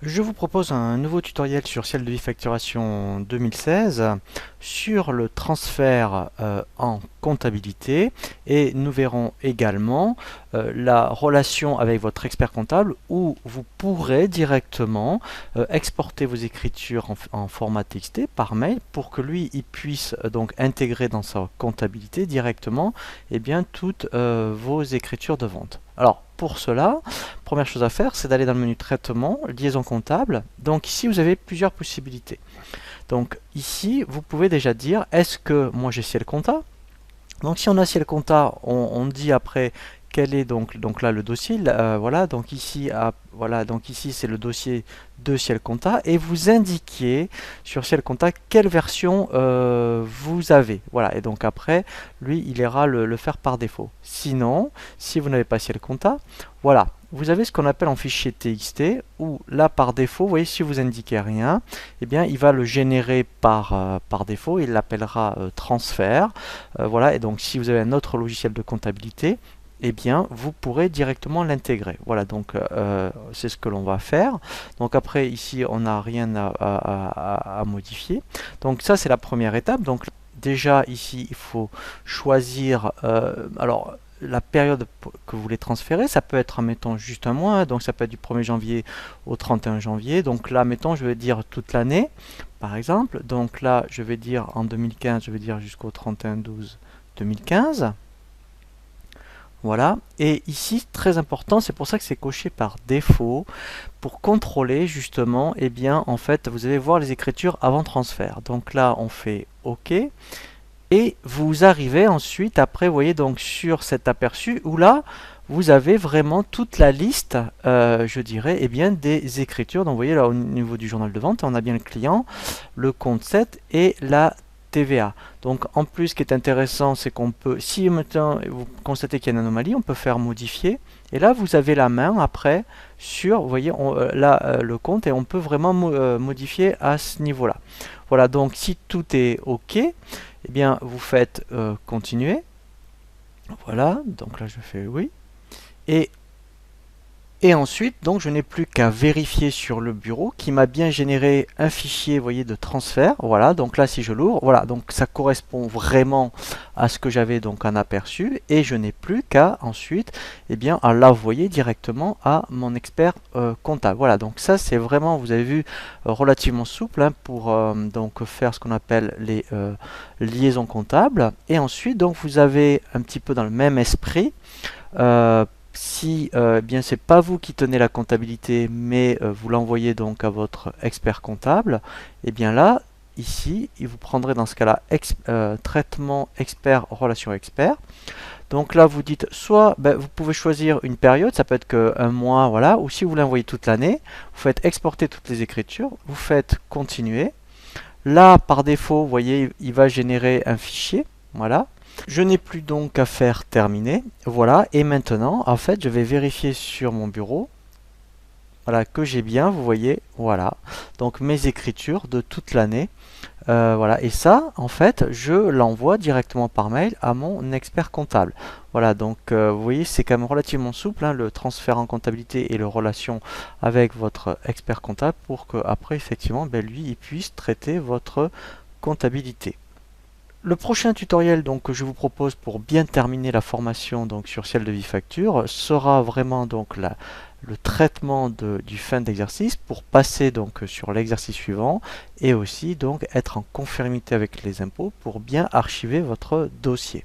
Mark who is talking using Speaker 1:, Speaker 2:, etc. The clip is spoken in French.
Speaker 1: Je vous propose un nouveau tutoriel sur Ciel de vie facturation 2016 sur le transfert en comptabilité, et nous verrons également la relation avec votre expert comptable où vous pourrez directement exporter vos écritures en format TXT par mail pour que lui il puisse donc intégrer dans sa comptabilité directement toutes vos écritures de vente. Alors pour cela, première chose à faire, c'est d'aller dans le menu traitement, liaison comptable. Donc ici, vous avez plusieurs possibilités. Donc ici, vous pouvez déjà dire, est-ce que moi j'ai ciel compta? Donc si on a ciel compta, on dit après quel est donc là le dossier. Voilà, donc ici, voilà, donc ici c'est le dossier de ciel compta, et vous indiquez sur ciel compta quelle version vous avez. Voilà, et donc après, lui, il ira le faire par défaut. Sinon, si vous n'avez pas ciel compta, voilà, vous avez ce qu'on appelle en fichier TXT, où là par défaut, vous voyez, si vous indiquez rien, eh bien il va le générer par défaut, il l'appellera transfert. Voilà, et donc si vous avez un autre logiciel de comptabilité, eh bien vous pourrez directement l'intégrer. Voilà, donc c'est ce que l'on va faire. Donc après ici on n'a rien à modifier. Donc ça c'est la première étape. Donc déjà ici il faut choisir alors la période que vous voulez transférer. Ça peut être, mettons, juste un mois, donc ça peut être du 1er janvier au 31 janvier. Donc là, mettons, je vais dire toute l'année, par exemple. Donc là, je vais dire en 2015, je vais dire jusqu'au 31/12 2015. Voilà, et ici, très important, c'est pour ça que c'est coché par défaut, pour contrôler justement, eh bien, en fait, vous allez voir les écritures avant transfert. Donc là, on fait OK, et vous arrivez ensuite, après, vous voyez, donc sur cet aperçu, où là, vous avez vraiment toute la liste, je dirais, eh bien, des écritures. Donc vous voyez là, au niveau du journal de vente, on a bien le client, le compte 7 et la TVA. Donc en plus, ce qui est intéressant, c'est qu'on peut, si maintenant vous constatez qu'il y a une anomalie, on peut faire modifier. Et là, vous avez la main après sur, vous voyez, là, le compte, et on peut vraiment modifier à ce niveau-là. Voilà, donc si tout est OK, eh bien, vous faites continuer. Voilà, donc là, je fais oui. Et ensuite, donc, je n'ai plus qu'à vérifier sur le bureau qui m'a bien généré un fichier, vous voyez, de transfert. Voilà, donc là, si je l'ouvre, voilà, donc ça correspond vraiment à ce que j'avais donc en aperçu, et je n'ai plus qu'à ensuite, eh bien, à l'envoyer directement à mon expert comptable. Voilà, donc ça, c'est vraiment, vous avez vu, relativement souple hein, pour donc faire ce qu'on appelle les liaisons comptables. Et ensuite, donc, vous avez un petit peu dans le même esprit. Si bien c'est pas vous qui tenez la comptabilité, mais vous l'envoyez donc à votre expert comptable, et bien là, ici, il vous prendrait dans ce cas-là traitement expert, relation expert. Donc là, vous dites soit vous pouvez choisir une période, ça peut être qu'un mois, voilà, ou si vous l'envoyez toute l'année, vous faites exporter toutes les écritures, vous faites continuer. Là, par défaut, vous voyez, il va générer un fichier, voilà. Je n'ai plus donc qu'à faire terminer. Voilà, et maintenant, en fait, je vais vérifier sur mon bureau. Voilà, que j'ai bien, vous voyez, voilà. Donc mes écritures de toute l'année. Voilà, et ça, en fait, je l'envoie directement par mail à mon expert comptable. Voilà, donc vous voyez, c'est quand même relativement souple, hein, le transfert en comptabilité et le relation avec votre expert comptable pour qu'après, effectivement, lui, il puisse traiter votre comptabilité. Le prochain tutoriel donc, que je vous propose pour bien terminer la formation donc, sur Ciel de vie facture sera vraiment donc, le traitement du fin d'exercice pour passer donc, sur l'exercice suivant, et aussi donc, être en conformité avec les impôts pour bien archiver votre dossier.